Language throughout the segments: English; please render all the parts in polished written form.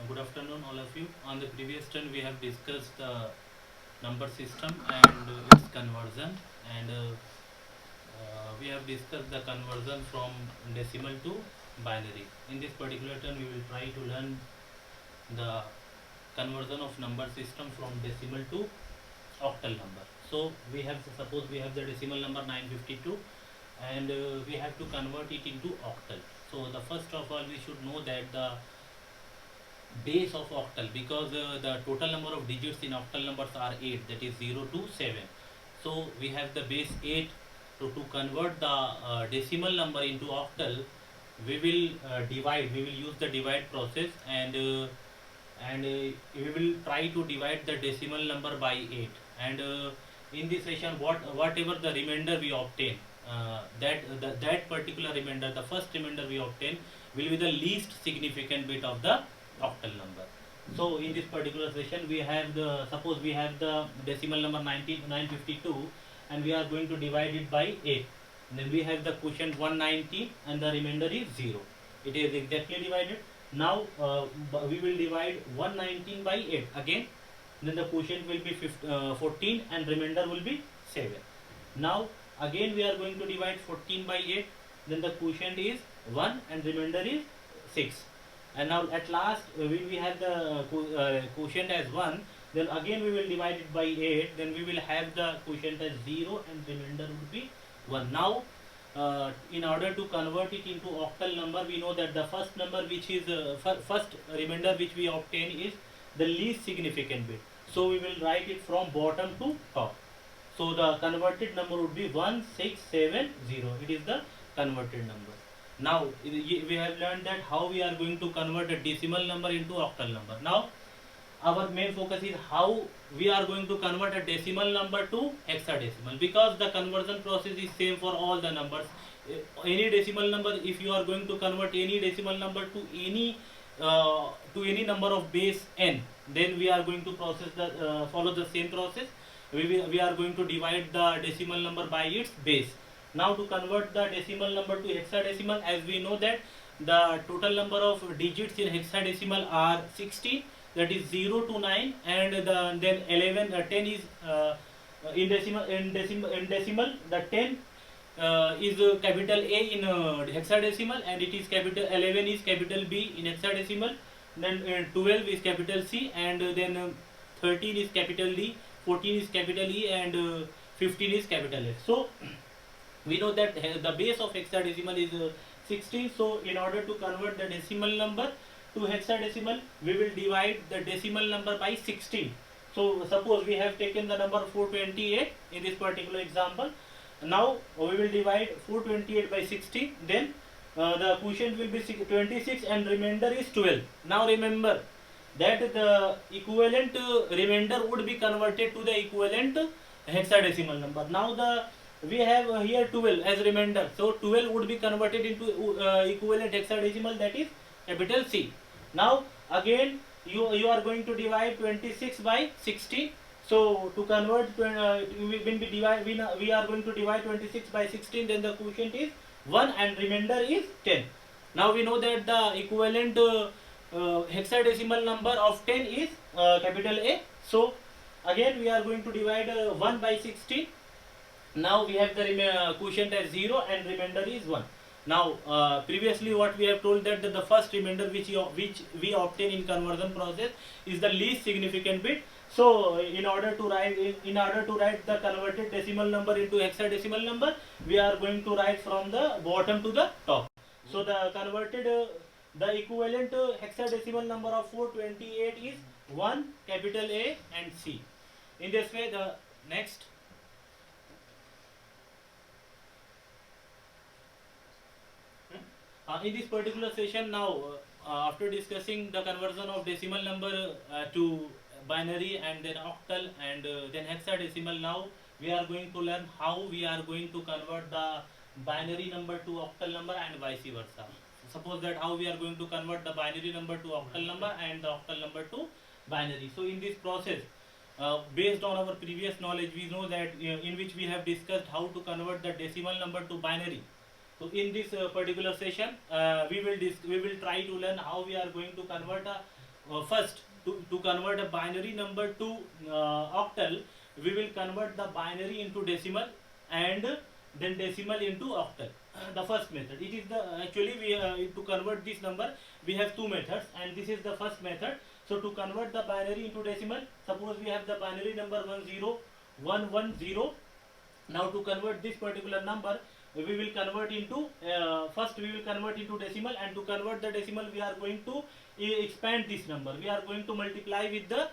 Good afternoon, all of you. On the previous turn, we have discussed the number system and its conversion, and we have discussed the conversion from decimal to binary. In this particular turn, we will try to learn the conversion of number system from decimal to octal number. So we have, suppose we have the decimal number 952, and we have to convert it into octal. So the first of all, we should know that the base of octal, because the total number of digits in octal numbers are 8, that is 0 to 7. So we have the base 8. To convert the decimal number into octal, we will we will use the divide process, and we will try to divide the decimal number by 8. And in this session, whatever the remainder we obtain, that particular remainder, the first remainder we obtain, will be the least significant bit of the octal number. So in this particular session, we have the, suppose we have the decimal number 952, and we are going to divide it by 8. And then we have the quotient 190, and the remainder is 0. It is exactly divided. Now we will divide 119 by 8 again. Then the quotient will be 14, and remainder will be 7. Now again we are going to divide 14 by 8. Then the quotient is 1, and remainder is 6. And now at last, when we have the quotient as 1, then again we will divide it by 8. Then we will have the quotient as 0, and remainder would be 1. Now in order to convert it into octal number, we know that the first number, which is first remainder which we obtain, is the least significant bit. So we will write it from bottom to top. So the converted number would be 1670. It is the converted number. Now we have learned that how we are going to convert a decimal number into octal number. Now our main focus is how we are going to convert a decimal number to hexadecimal, because the conversion process is same for all the numbers. Any decimal number, if you are going to convert any decimal number to any number of base n, then we are going to process the follow the same process. We are going to divide the decimal number by its base. Now to convert the decimal number to hexadecimal, as we know that the total number of digits in hexadecimal are 60, that is 0 to 9, and then 11, 10 is in decimal the 10 is capital A in hexadecimal, and it is capital 11 is capital B in hexadecimal. Then 12 is capital C, and then 13 is capital D, 14 is capital E, and 15 is capital S. So we know that the base of hexadecimal is 60. So in order to convert the decimal number to hexadecimal, we will divide the decimal number by 16. So suppose we have taken the number 428 in this particular example. Now we will divide 428 by 60. Then the quotient will be 26, and remainder is 12. Now remember that the equivalent remainder would be converted to the equivalent hexadecimal number. Now we have here 12 as remainder, so 12 would be converted into equivalent hexadecimal, that is capital C. Now again you are going to divide 26 by 60. So to convert we are going to divide 26 by 16, then the quotient is 1, and remainder is 10. Now we know that the equivalent hexadecimal number of 10 is capital A. So again we are going to divide 1 by 16. Now we have the quotient as 0, and remainder is 1. Now previously what we have told that the first remainder which we obtain in conversion process is the least significant bit. So in order to write the converted decimal number into hexadecimal number, we are going to write from the bottom to the top. So the converted the equivalent hexadecimal number of 428 is 1, capital A, and C. In this way, the next. In this particular session, now after discussing the conversion of decimal number to binary, and then octal, and then hexadecimal, now we are going to learn how we are going to convert the binary number to octal number, and vice versa. Suppose that how we are going to convert the binary number to octal number and the octal number to binary. So in this process, based on our previous knowledge, we know that in which we have discussed how to convert the decimal number to binary. So in this particular session, we will try to learn how we are going to convert first to convert a binary number to octal, we will convert the binary into decimal and then decimal into octal. The first method, it is the actually we to convert this number we have two methods, and this is the first method. So to convert the binary into decimal, suppose we have the binary number 10110. Now to convert this particular number, we will convert into first we will convert into decimal, and to convert the decimal we are going to expand this number. We are going to multiply with the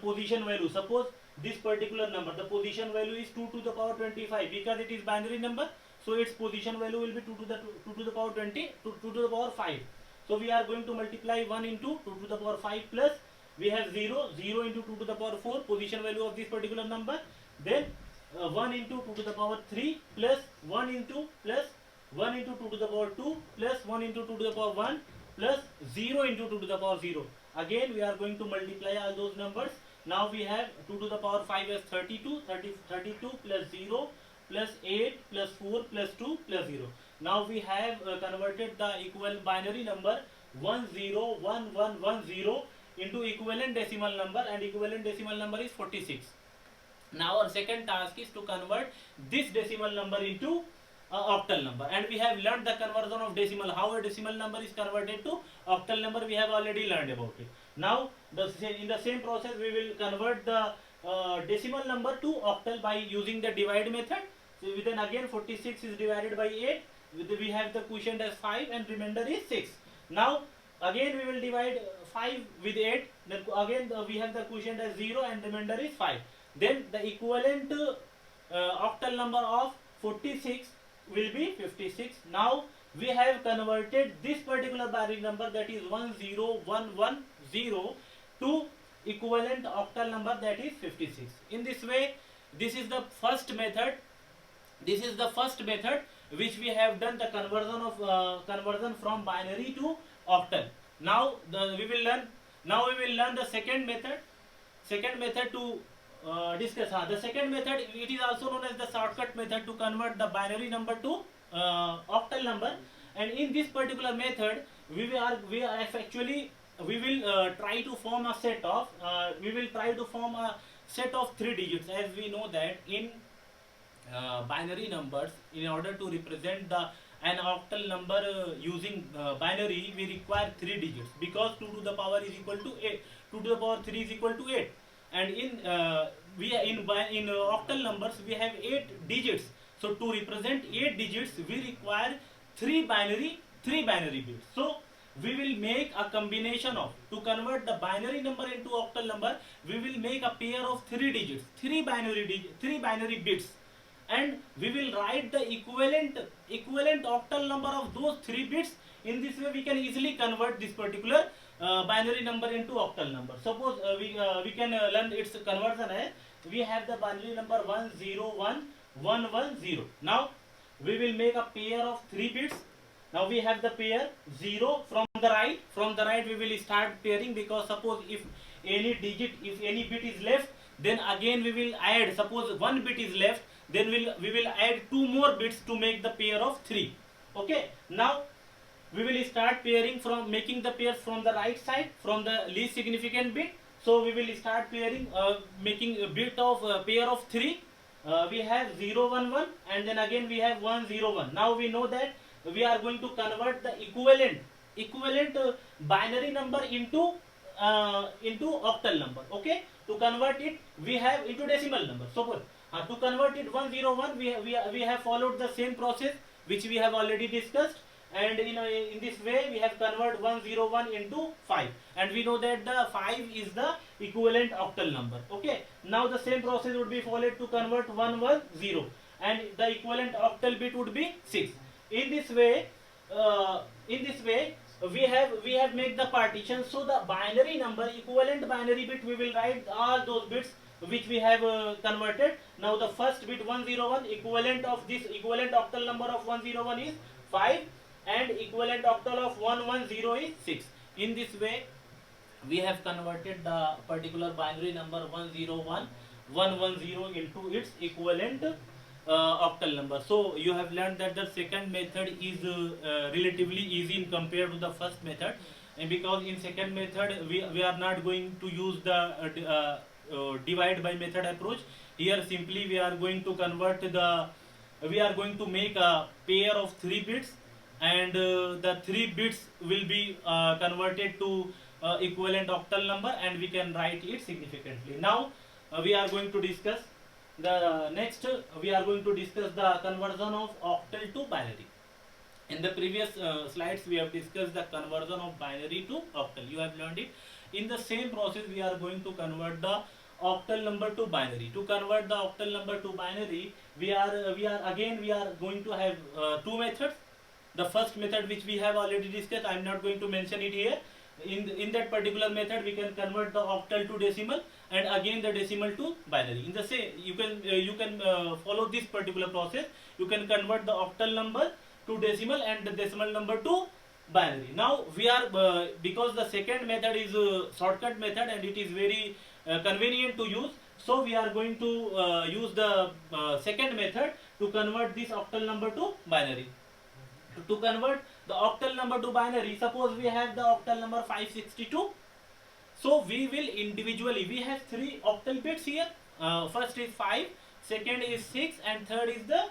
position value. Suppose this particular number, the position value is 2 to the power 25, because it is binary number, so its position value will be 2 to the power 20, 2 to the power 5. So we are going to multiply 1 into 2 to the power 5, plus we have 0 into 2 to the power 4, position value of this particular number. Then 1 into 2 to the power 3 plus 1 into 2 to the power 2 plus 1 into 2 to the power 1 plus 0 into 2 to the power 0. Again we are going to multiply all those numbers. Now we have 2 to the power 5 as 32 plus 0 plus 8 plus 4 plus 2 plus 0. Now we have converted the equal binary number 101110 into equivalent decimal number, and equivalent decimal number is 46. Now our second task is to convert this decimal number into octal number, and we have learned the conversion of decimal. How a decimal number is converted to octal number, we have already learned about it. Now in the same process we will convert the decimal number to octal by using the divide method. So then again 46 is divided by 8, we have the quotient as 5 and remainder is 6. Now again we will divide 5 with 8, then again we have the quotient as 0 and remainder is 5. Then the equivalent octal number of 46 will be 56. Now we have converted this particular binary number, that is 10110, to equivalent octal number, that is 56. In this way, this is the first method. This is the first method which we have done the conversion from binary to octal. Now we will learn the second method. Second method to discuss. The second method, it is also known as the shortcut method to convert the binary number to octal number. And in this particular method, we will try to form a set of 3 digits. As we know that in binary numbers, in order to represent an octal number using binary, we require 3 digits, because 2 to the power is equal to 8, 2 to the power 3 is equal to 8, and in octal numbers we have 8 digits. So to represent 8 digits we require 3 binary bits. So we will make a combination of, to convert the binary number into octal number, we will make a pair of 3 digits, 3 binary bits, and we will write the equivalent octal number of those 3 bits. In this way we can easily convert this particular binary number into octal number. Suppose we can learn its conversion as, we have the binary number 101110. Now we will make a pair of 3 bits. Now we have the pair 0 from the right. From the right we will start pairing, because suppose if any bit is left, then again we will add. Suppose 1 bit is left, then we will add 2 more bits to make the pair of 3. Okay. Now we will start pairing from making the pairs from the right side, from the least significant bit. So we will start pairing, making a bit of pair of 3. We have 011, and then again we have 101. Now we know that we are going to convert the equivalent binary number into octal number. Okay. To convert it, we have into decimal number. So to convert it 101, we have followed the same process which we have already discussed, and in this way we have converted 101 into 5, and we know that the 5 is the equivalent octal number. Okay. Now the same process would be followed to convert 110, and the equivalent octal bit would be 6. In this way we have made the partition. So the binary number, equivalent binary bit, we will write all those bits which we have converted. Now the first bit 101, equivalent of this equivalent octal number of 101 is 5, and equivalent octal of 110 is 6. In this way we have converted the particular binary number 101110 into its equivalent octal number. So you have learned that the second method is relatively easy in compared to the first method. and because in second method we are not going to use the divide by method approach. Here simply we are going to convert the, we are going to make a pair of 3 bits, and the 3 bits will be converted to equivalent octal number, and we can write it significantly. Now we are going to discuss the next, we are going to discuss the conversion of octal to binary. In the previous slides we have discussed the conversion of binary to octal, you have learned it. In the same process we are going to convert the octal number to binary. To convert the octal number to binary, we are going to have two methods. The first method, which we have already discussed, I am not going to mention it here. In that particular method we can convert the octal to decimal, and again the decimal to binary. In the same, you can follow this particular process. You can convert the octal number to decimal and the decimal number to binary. Now we are because the second method is a shortcut method and it is very convenient to use, so we are going to use the second method to convert this octal number to binary. To convert the octal number to binary, suppose we have the octal number 562. So we will individually, we have 3 octal bits here. First is 5, second is 6, and third is the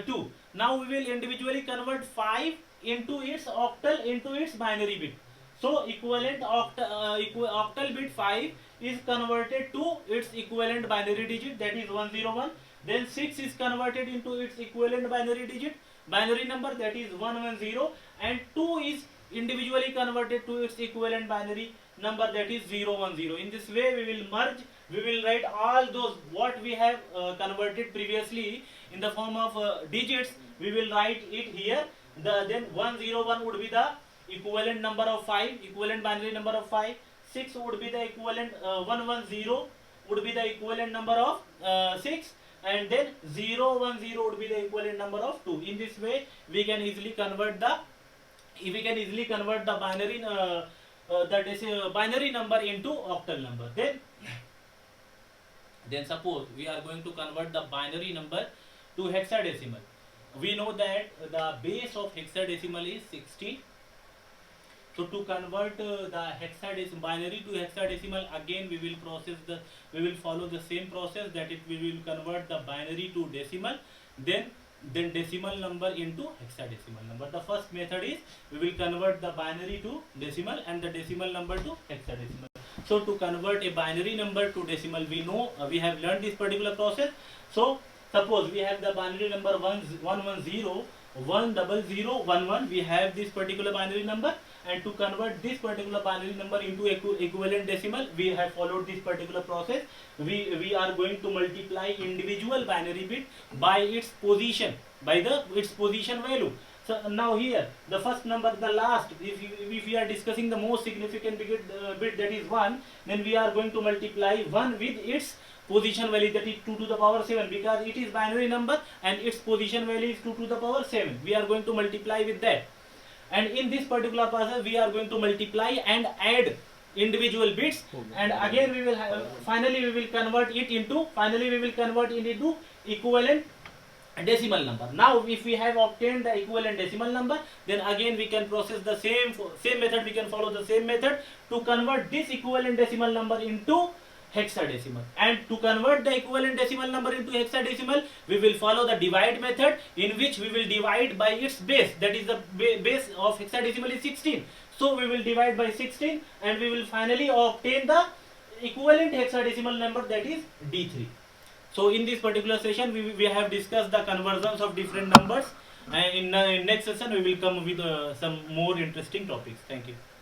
2. Now we will individually convert 5 into its octal into its binary bit. So equivalent octal bit 5 is converted to its equivalent binary digit, that is 101. Then 6 is converted into its equivalent binary number, that is 110, and 2 is individually converted to its equivalent binary number, that is 010. In this way we will merge, we will write all those what we have converted previously in the form of digits, we will write it here. Then 101 would be the equivalent number of 5, equivalent binary number of 5. 6 would be the equivalent 110 would be the equivalent number of 6, and then 010 would be the equivalent number of 2. In this way we can easily convert the binary binary number into octal number. Then suppose we are going to convert the binary number to hexadecimal. We know that the base of hexadecimal is 16. So to convert the hexadecimal binary to hexadecimal, again we will follow the same process, that we will convert the binary to decimal, then decimal number into hexadecimal number. The first method is we will convert the binary to decimal and the decimal number to hexadecimal. So to convert a binary number to decimal, we know we have learned this particular process. So suppose we have the binary number 110 10011, we have this particular binary number, and to convert this particular binary number into equivalent decimal, we have followed this particular process. We are going to multiply individual binary bit by its position, its position value. So now here the first number, the last, if we are discussing the most significant bit, that is 1, then we are going to multiply 1 with its position value, that is 2 to the power 7, because it is binary number and its position value is 2 to the power 7. We are going to multiply with that, and in this particular process we are going to multiply and add individual bits, and again we will finally we will convert it into equivalent decimal number. Now if we have obtained the equivalent decimal number, then again we can process the same method, we can follow the same method to convert this equivalent decimal number into hexadecimal. And to convert the equivalent decimal number into hexadecimal, we will follow the divide method, in which we will divide by its base, that is the base of hexadecimal is 16. So we will divide by 16 and we will finally obtain the equivalent hexadecimal number, that is D3. So in this particular session we have discussed the conversions of different numbers, and in next session we will come with some more interesting topics. Thank you.